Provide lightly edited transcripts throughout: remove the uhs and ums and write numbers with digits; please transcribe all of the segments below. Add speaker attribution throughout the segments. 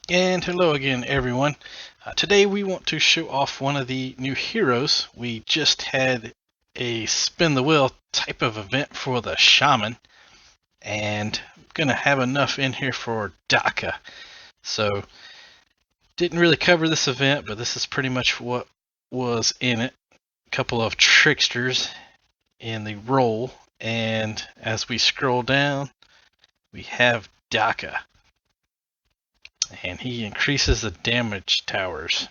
Speaker 1: And hello again, everyone. Today we want to show off one of the new heroes. We just had a spin the wheel type of event for the shaman, and I'm going to have enough in here for Daka. So, didn't really cover this event, but this is pretty much what was in it. A couple of tricksters in the role, and as we scroll down, we have Daka, and he increases the damage towers.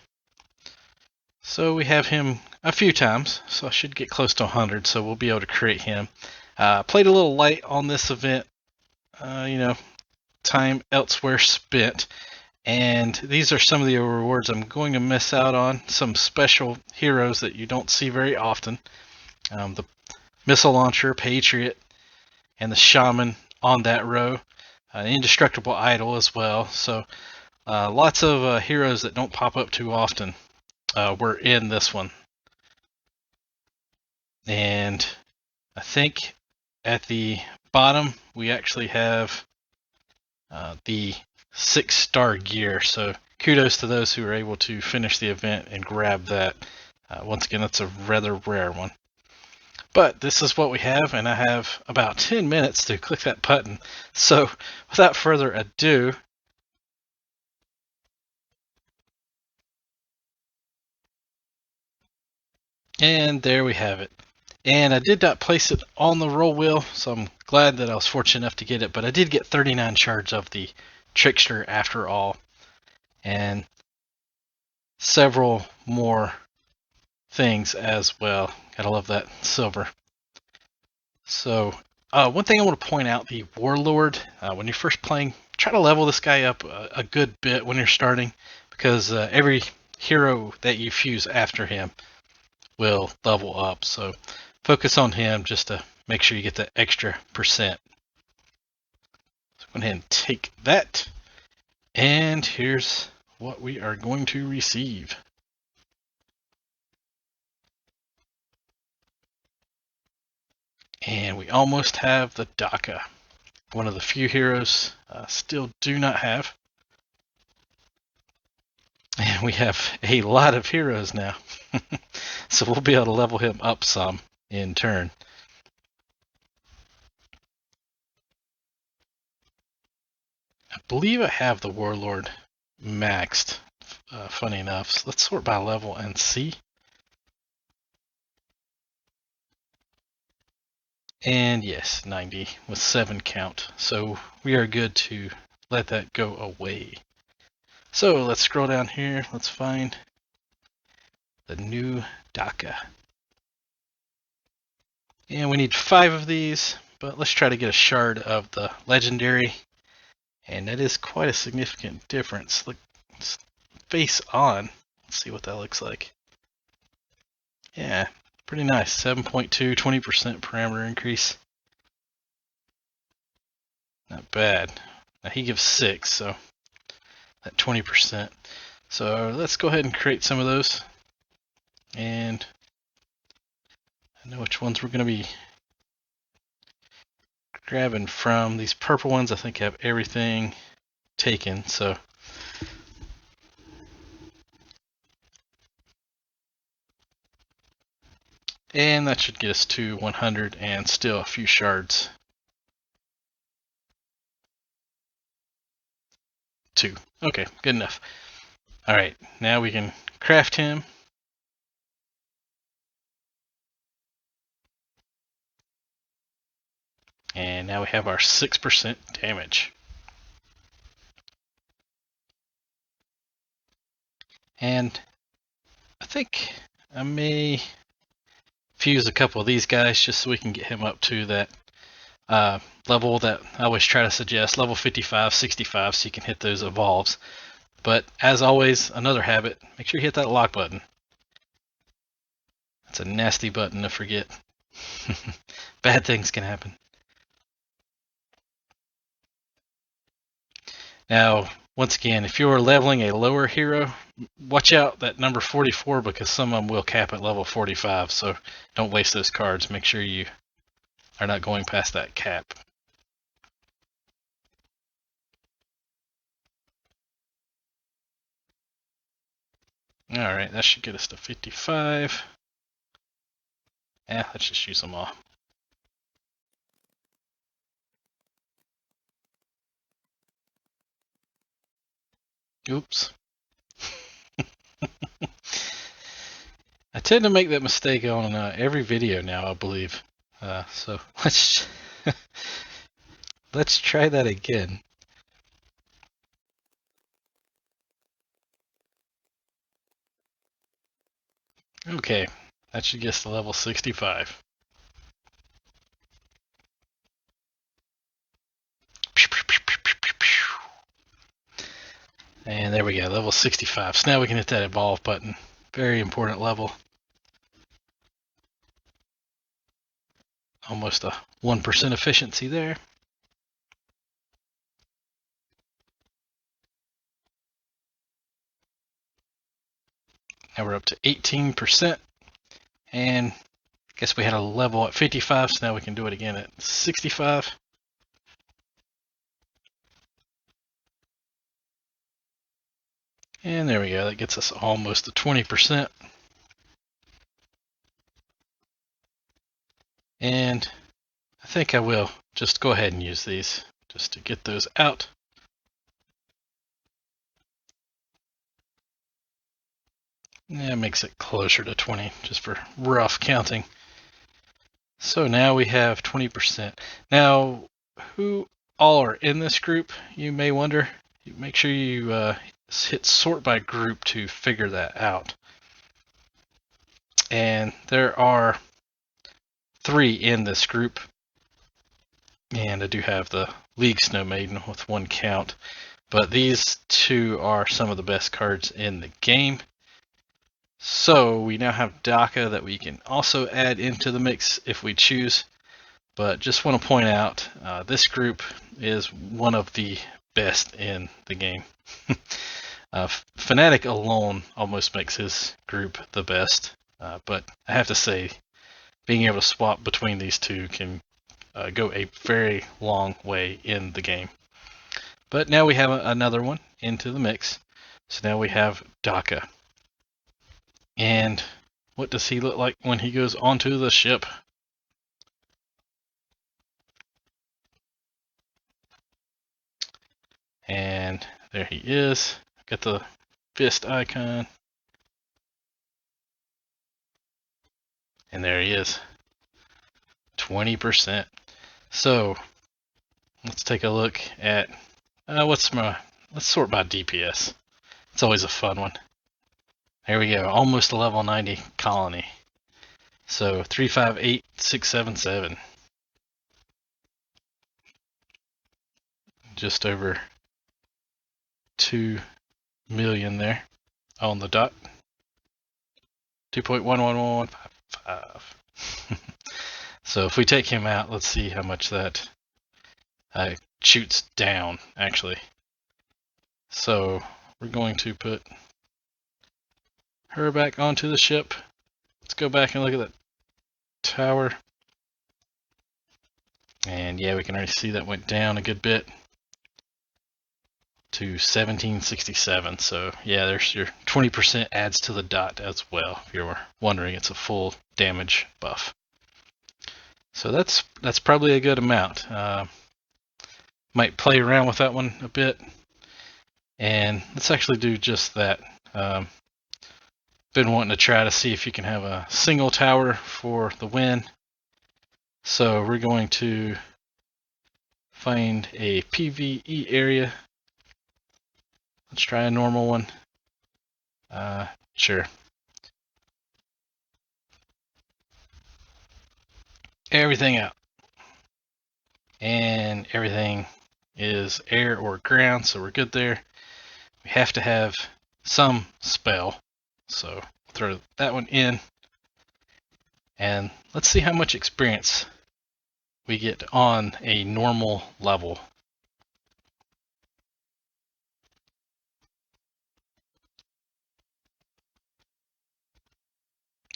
Speaker 1: So we have him a few times, so I should get close to 100, so we'll be able to create him. Played a little light on this event, time elsewhere spent, and these are some of the rewards I'm going to miss out on. Some special heroes that you don't see very often. The Missile Launcher, Patriot, and the Shaman on that row. An Indestructible Idol as well, so lots of heroes that don't pop up too often were in this one. And I think at the bottom we actually have the 6-star gear. So kudos to those who are able to finish the event and grab that. Once again, that's a rather rare one. But this is what we have, and I have about 10 minutes to click that button. So without further ado, and there we have it. And I did not place it on the roll wheel, so I'm glad that I was fortunate enough to get it. But I did get 39 shards of the trickster after all, and several more things as well. Gotta love that silver. So, one thing I want to point out, the Warlord, when you're first playing, try to level this guy up a good bit when you're starting, because every hero that you fuse after him will level up. So focus on him just to make sure you get the extra percent. So go ahead and take that, and here's what we are going to receive. And we almost have the Daka, one of the few heroes still do not have. And we have a lot of heroes now. So we'll be able to level him up some in turn. I believe I have the Warlord maxed, funny enough. So let's sort by level and see. And yes, 90 with 7 count. So we are good to let that go away. So let's scroll down here. Let's find the new Daka. And we need 5 of these, but let's try to get a shard of the legendary. And that is quite a significant difference. Look, face on. Let's see what that looks like. Yeah, pretty nice. 7.2, 20% parameter increase. Not bad. Now he gives 6, so that 20%. So let's go ahead and create some of those. And I know which ones we're going to be grabbing from. These purple ones I think have everything taken, so and that should get us to 100 and still a few shards. 2. Okay, good enough. Alright, now we can craft him. And now we have our 6% damage. And I think I may fuse a couple of these guys just so we can get him up to that level that I always try to suggest, level 55, 65, so you can hit those evolves. But as always, another habit, make sure you hit that lock button. That's a nasty button to forget. Bad things can happen. Now, once again, if you're leveling a lower hero, watch out that number 44 because some of them will cap at level 45, so don't waste those cards. Make sure you are not going past that cap. Alright, that should get us to 55. Let's just use them all. Oops. I tend to make that mistake on every video now, I believe. So let's let's try that again. Okay, that should get us to level 65. And there we go, level 65. So now we can hit that evolve button. Very important level. Almost a 1% efficiency there. Now we're up to 18%. And I guess we had a level at 55, so now we can do it again at 65. And there we go, that gets us almost to 20%. And I think I will just go ahead and use these just to get those out. Yeah, it makes it closer to 20 just for rough counting. So now we have 20%. Now, who all are in this group, you may wonder. Make sure you hit sort by group to figure that out. And there are 3 in this group. And I do have the League Snow Maiden with 1 count. But these 2 are some of the best cards in the game. So we now have Daka that we can also add into the mix if we choose. But just want to point out, this group is one of the best in the game. Fnatic alone almost makes his group the best. But I have to say, being able to swap between these 2 can go a very long way in the game. But now we have another one into the mix. So now we have Daka. And what does he look like when he goes onto the ship? And there he is. Got the fist icon. And there he is. 20%. So let's take a look at let's sort by DPS. It's always a fun one. There we go, almost a level 90 colony. So 358677. Just over 2 million there on the dot. 2.111155. So if we take him out, let's see how much that shoots down, actually. So we're going to put her back onto the ship. Let's go back and look at that tower. And yeah, we can already see that went down a good bit to 1767. So yeah, there's your 20% adds to the dot as well. If you were wondering, it's a full damage buff. So that's probably a good amount. Might play around with that one a bit. And let's actually do just that. Been wanting to try to see if you can have a single tower for the win. So we're going to find a PvE area. Let's try a normal one. Sure. Everything out. And everything is air or ground, so we're good there. We have to have some spell. So throw that one in. And let's see how much experience we get on a normal level.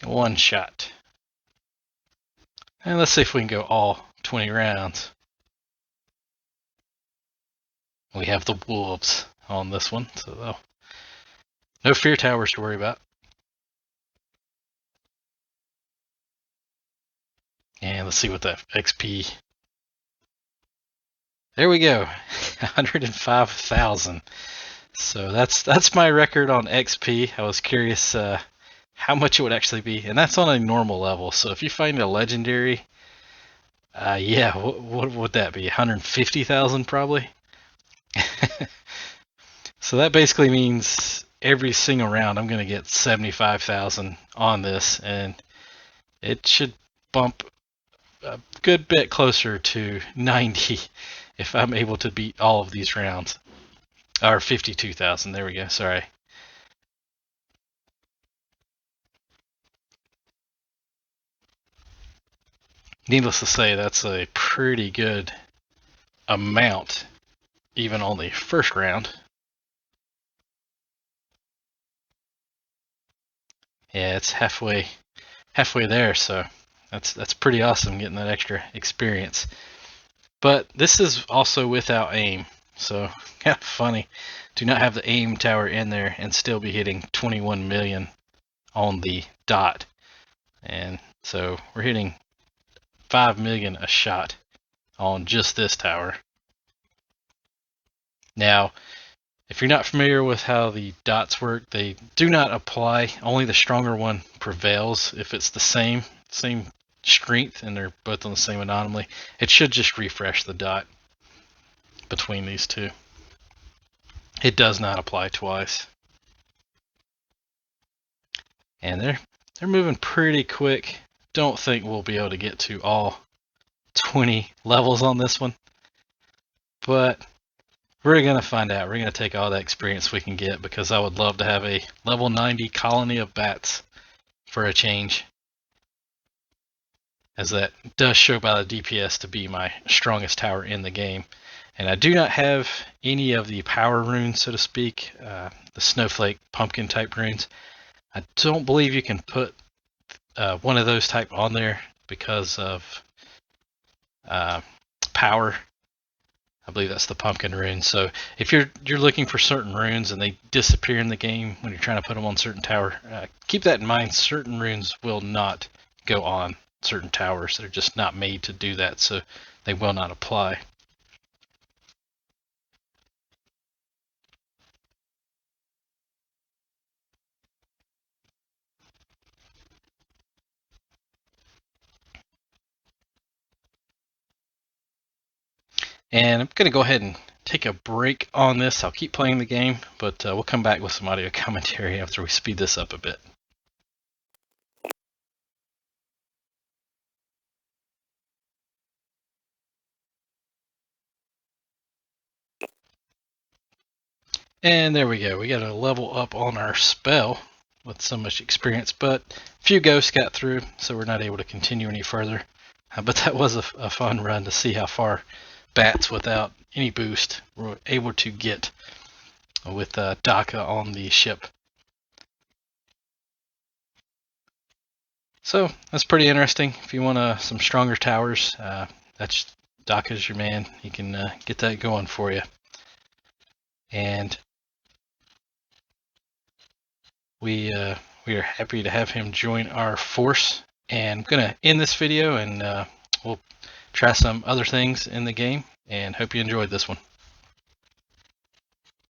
Speaker 1: One shot. And let's see if we can go all 20 rounds. We have the wolves on this one, so no fear towers to worry about. And let's see what that XP. There we go, 105,000. So that's my record on XP. I was curious how much it would actually be, and that's on a normal level. So if you find a legendary, yeah, what would that be? 150,000 probably. So that basically means every single round I'm going to get 75,000 on this, and it should bump a good bit closer to 90 if I'm able to beat all of these rounds. Or 52,000, there we go, sorry. Needless to say, that's a pretty good amount, even on the first round. Yeah, it's halfway there, so that's pretty awesome getting that extra experience. But this is also without aim, so kind of funny. Do not have the aim tower in there and still be hitting 21 million on the dot. And so we're hitting 5 million a shot on just this tower. Now, if you're not familiar with how the dots work, they do not apply. Only the stronger one prevails. If it's the same strength and they're both on the same anomaly, it should just refresh the dot between these two. It does not apply twice. And they're moving pretty quick. Don't think we'll be able to get to all 20 levels on this one, but we're going to find out. We're going to take all that experience we can get, because I would love to have a level 90 colony of bats for a change, as that does show by the DPS to be my strongest tower in the game. And I do not have any of the power runes, so to speak, the snowflake pumpkin type runes. I don't believe you can put one of those type on there because of power. I believe that's the pumpkin rune. So if you're looking for certain runes and they disappear in the game when you're trying to put them on certain tower, keep that in mind. Certain runes will not go on certain towers. They're just not made to do that, so they will not apply. And I'm going to go ahead and take a break on this. I'll keep playing the game, but we'll come back with some audio commentary after we speed this up a bit. And there we go. We got a level up on our spell with so much experience, but a few ghosts got through, so we're not able to continue any further. But that was a fun run to see how far bats without any boost were able to get with Daka on the ship. So that's pretty interesting. If you want some stronger towers, that's Daka's your man. He can get that going for you. And we are happy to have him join our force. And I'm gonna end this video, and we'll try some other things in the game. And hope you enjoyed this one.